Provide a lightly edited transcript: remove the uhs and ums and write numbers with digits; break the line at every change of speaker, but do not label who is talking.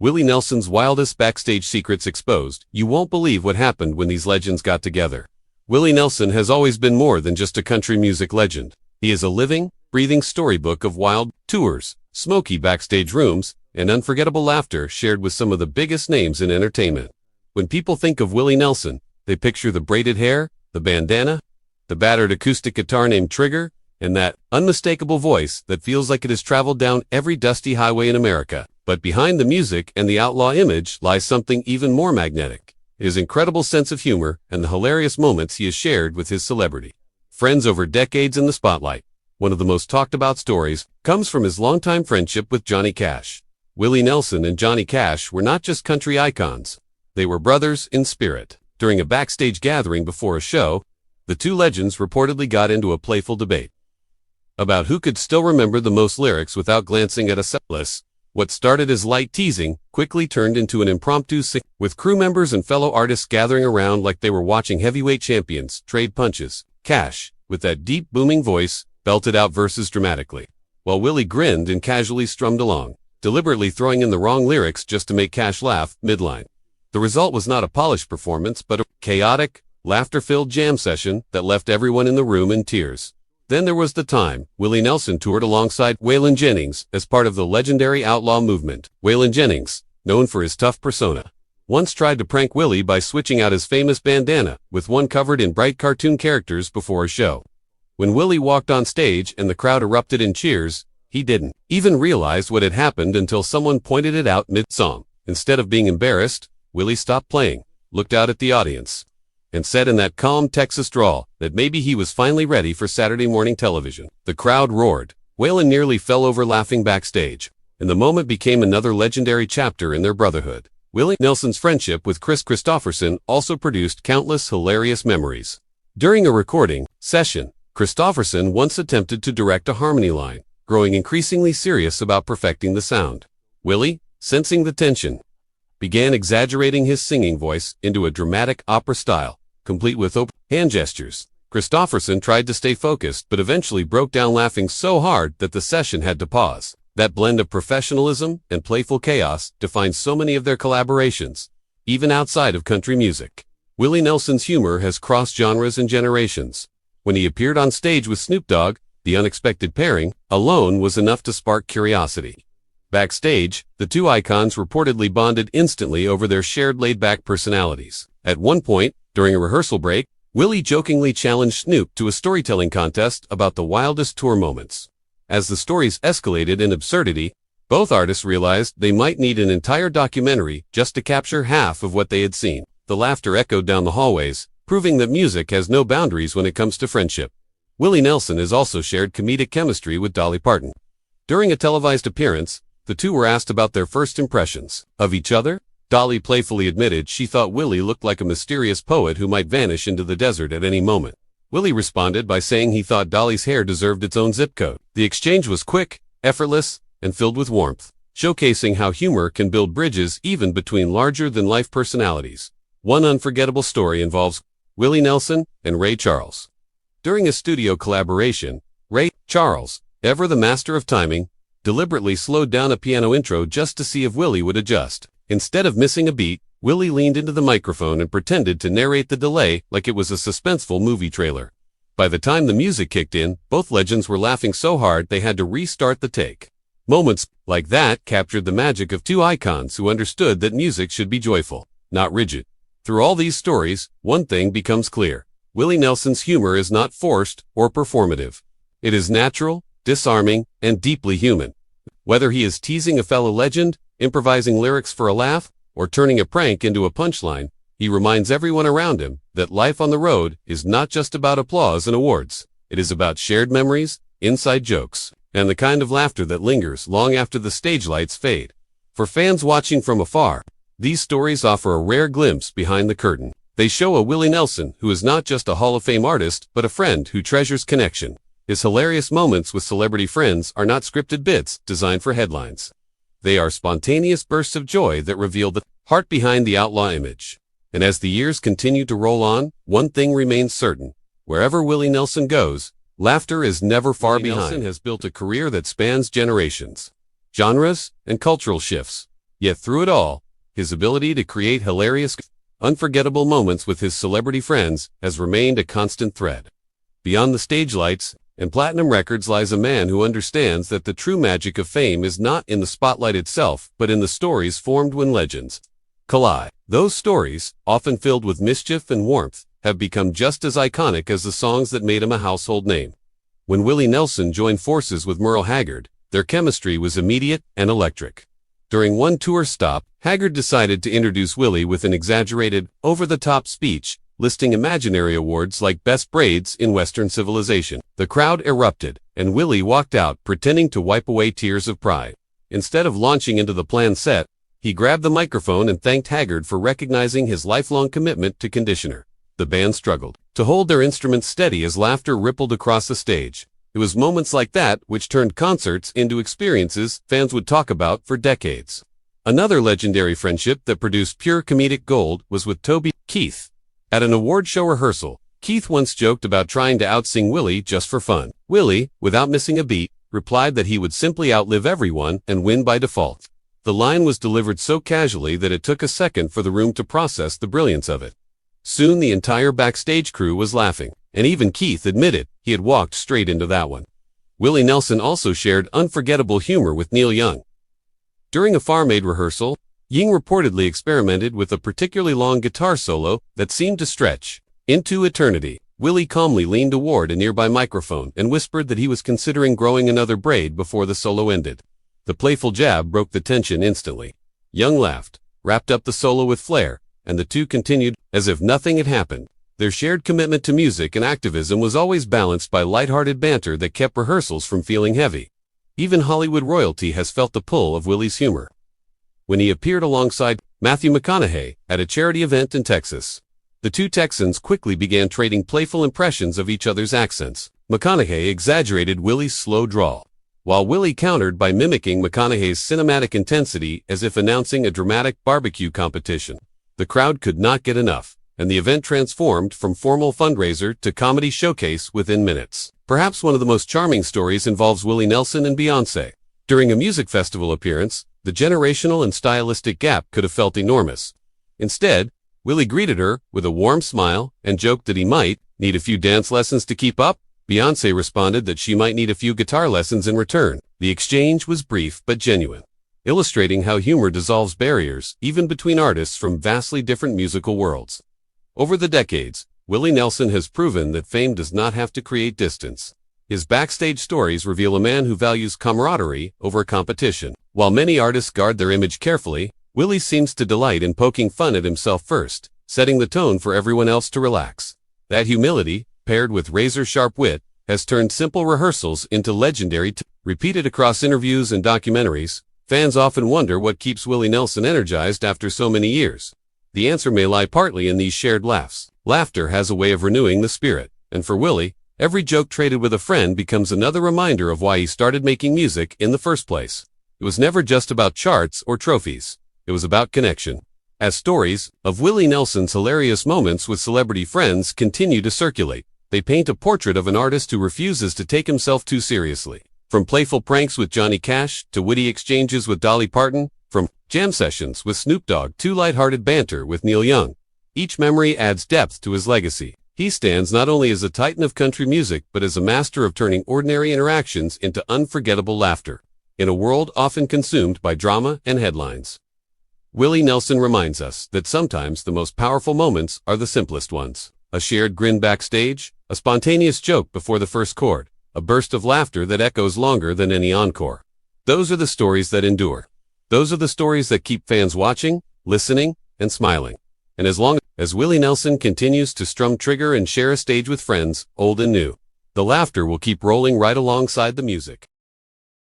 Willie Nelson's wildest backstage secrets exposed. You won't believe what happened when these legends got together. Willie Nelson has always been more than just a country music legend. He is a living, breathing storybook of wild tours, smoky backstage rooms, and unforgettable laughter shared with some of the biggest names in entertainment. When people think of Willie Nelson, they picture the braided hair, the bandana, the battered acoustic guitar named Trigger, and that unmistakable voice that feels like it has traveled down every dusty highway in America. But behind the music and the outlaw image lies something even more magnetic: his incredible sense of humor and the hilarious moments he has shared with his celebrity friends over decades in the spotlight. One of the most talked about stories comes from his longtime friendship with Johnny Cash. Willie Nelson and Johnny Cash were not just country icons. They were brothers in spirit. During a backstage gathering before a show, the two legends reportedly got into a playful debate about who could still remember the most lyrics without glancing at a set list. What started as light teasing quickly turned into an impromptu sing, with crew members and fellow artists gathering around like they were watching heavyweight champions trade punches. Cash, with that deep booming voice, belted out verses dramatically, while Willie grinned and casually strummed along, deliberately throwing in the wrong lyrics just to make Cash laugh midline. The result was not a polished performance, but a chaotic, laughter-filled jam session that left everyone in the room in tears. Then there was the time Willie Nelson toured alongside Waylon Jennings as part of the legendary outlaw movement. Waylon Jennings, known for his tough persona, once tried to prank Willie by switching out his famous bandana with one covered in bright cartoon characters before a show. When Willie walked on stage and the crowd erupted in cheers, he didn't even realize what had happened until someone pointed it out mid-song. Instead of being embarrassed, Willie stopped playing, looked out at the audience, and said in that calm Texas drawl that maybe he was finally ready for Saturday morning television. The crowd roared. Waylon nearly fell over laughing backstage, and the moment became another legendary chapter in their brotherhood. Willie Nelson's friendship with Kris Kristofferson also produced countless hilarious memories. During a recording session, Kristofferson once attempted to direct a harmony line, growing increasingly serious about perfecting the sound. Willie, sensing the tension, began exaggerating his singing voice into a dramatic opera style, complete with open hand gestures. Kristofferson tried to stay focused but eventually broke down laughing so hard that the session had to pause. That blend of professionalism and playful chaos defines so many of their collaborations, even outside of country music. Willie Nelson's humor has crossed genres and generations. When he appeared on stage with Snoop Dogg, the unexpected pairing alone was enough to spark curiosity. Backstage, the two icons reportedly bonded instantly over their shared laid-back personalities. At one point, during a rehearsal break, Willie jokingly challenged Snoop to a storytelling contest about the wildest tour moments. As the stories escalated in absurdity, both artists realized they might need an entire documentary just to capture half of what they had seen. The laughter echoed down the hallways, proving that music has no boundaries when it comes to friendship. Willie Nelson has also shared comedic chemistry with Dolly Parton. During a televised appearance, the two were asked about their first impressions of each other. Dolly playfully admitted she thought Willie looked like a mysterious poet who might vanish into the desert at any moment. Willie responded by saying he thought Dolly's hair deserved its own zip code. The exchange was quick, effortless, and filled with warmth, showcasing how humor can build bridges even between larger-than-life personalities. One unforgettable story involves Willie Nelson and Ray Charles. During a studio collaboration, Ray Charles, ever the master of timing, deliberately slowed down a piano intro just to see if Willie would adjust. Instead of missing a beat, Willie leaned into the microphone and pretended to narrate the delay like it was a suspenseful movie trailer. By the time the music kicked in, both legends were laughing so hard they had to restart the take. Moments like that captured the magic of two icons who understood that music should be joyful, not rigid. Through all these stories, one thing becomes clear: Willie Nelson's humor is not forced or performative. It is natural, disarming, and deeply human. Whether he is teasing a fellow legend, improvising lyrics for a laugh, or turning a prank into a punchline, he reminds everyone around him that life on the road is not just about applause and awards. It is about shared memories, inside jokes, and the kind of laughter that lingers long after the stage lights fade. For fans watching from afar, these stories offer a rare glimpse behind the curtain. They show a Willie Nelson who is not just a Hall of Fame artist, but a friend who treasures connection. His hilarious moments with celebrity friends are not scripted bits designed for headlines. They are spontaneous bursts of joy that reveal the heart behind the outlaw image. And as the years continue to roll on, one thing remains certain: wherever Willie Nelson goes, laughter is never far behind. Willie Nelson has built a career that spans generations, genres, and cultural shifts. Yet through it all, his ability to create hilarious, unforgettable moments with his celebrity friends has remained a constant thread. Beyond the stage lights and platinum records lies a man who understands that the true magic of fame is not in the spotlight itself, but in the stories formed when legends collide. Those stories, often filled with mischief and warmth, have become just as iconic as the songs that made him a household name. When Willie Nelson joined forces with Merle Haggard, their chemistry was immediate and electric. During one tour stop, Haggard decided to introduce Willie with an exaggerated, over-the-top speech, listing imaginary awards like Best Braids in Western Civilization. The crowd erupted, and Willie walked out pretending to wipe away tears of pride. Instead of launching into the planned set, he grabbed the microphone and thanked Haggard for recognizing his lifelong commitment to Conditioner. The band struggled to hold their instruments steady as laughter rippled across the stage. It was moments like that which turned concerts into experiences fans would talk about for decades. Another legendary friendship that produced pure comedic gold was with Toby Keith. At an award show rehearsal, Keith once joked about trying to outsing Willie just for fun. Willie, without missing a beat, replied that he would simply outlive everyone and win by default. The line was delivered so casually that it took a second for the room to process the brilliance of it. Soon the entire backstage crew was laughing, and even Keith admitted he had walked straight into that one. Willie Nelson also shared unforgettable humor with Neil Young. During a Farm Aid rehearsal, Young reportedly experimented with a particularly long guitar solo that seemed to stretch into eternity. Willie calmly leaned toward a nearby microphone and whispered that he was considering growing another braid before the solo ended. The playful jab broke the tension instantly. Young laughed, wrapped up the solo with flair, and the two continued as if nothing had happened. Their shared commitment to music and activism was always balanced by lighthearted banter that kept rehearsals from feeling heavy. Even Hollywood royalty has felt the pull of Willie's humor. When he appeared alongside Matthew McConaughey at a charity event in Texas, the two Texans quickly began trading playful impressions of each other's accents. McConaughey exaggerated Willie's slow drawl, while Willie countered by mimicking McConaughey's cinematic intensity as if announcing a dramatic barbecue competition. The crowd could not get enough, and the event transformed from formal fundraiser to comedy showcase within minutes. Perhaps one of the most charming stories involves Willie Nelson and Beyoncé. During a music festival appearance, the generational and stylistic gap could have felt enormous. Instead, Willie greeted her with a warm smile and joked that he might need a few dance lessons to keep up. Beyoncé responded that she might need a few guitar lessons in return. The exchange was brief but genuine, illustrating how humor dissolves barriers even between artists from vastly different musical worlds. Over the decades, Willie Nelson has proven that fame does not have to create distance. His backstage stories reveal a man who values camaraderie over competition. While many artists guard their image carefully, Willie seems to delight in poking fun at himself first, setting the tone for everyone else to relax. That humility, paired with razor-sharp wit, has turned simple rehearsals into legendary repeated across interviews and documentaries. Fans often wonder what keeps Willie Nelson energized after so many years. The answer may lie partly in these shared laughs. Laughter has a way of renewing the spirit, and for Willie, every joke traded with a friend becomes another reminder of why he started making music in the first place. It was never just about charts or trophies. It was about connection. As stories of Willie Nelson's hilarious moments with celebrity friends continue to circulate, they paint a portrait of an artist who refuses to take himself too seriously. From playful pranks with Johnny Cash to witty exchanges with Dolly Parton, from jam sessions with Snoop Dogg to lighthearted banter with Neil Young, each memory adds depth to his legacy. He stands not only as a titan of country music but as a master of turning ordinary interactions into unforgettable laughter. In a world often consumed by drama and headlines, Willie Nelson reminds us that sometimes the most powerful moments are the simplest ones. A shared grin backstage, a spontaneous joke before the first chord, a burst of laughter that echoes longer than any encore. Those are the stories that endure. Those are the stories that keep fans watching, listening, and smiling. And as long as Willie Nelson continues to strum trigger and share a stage with friends, old and new, the laughter will keep rolling right alongside the music.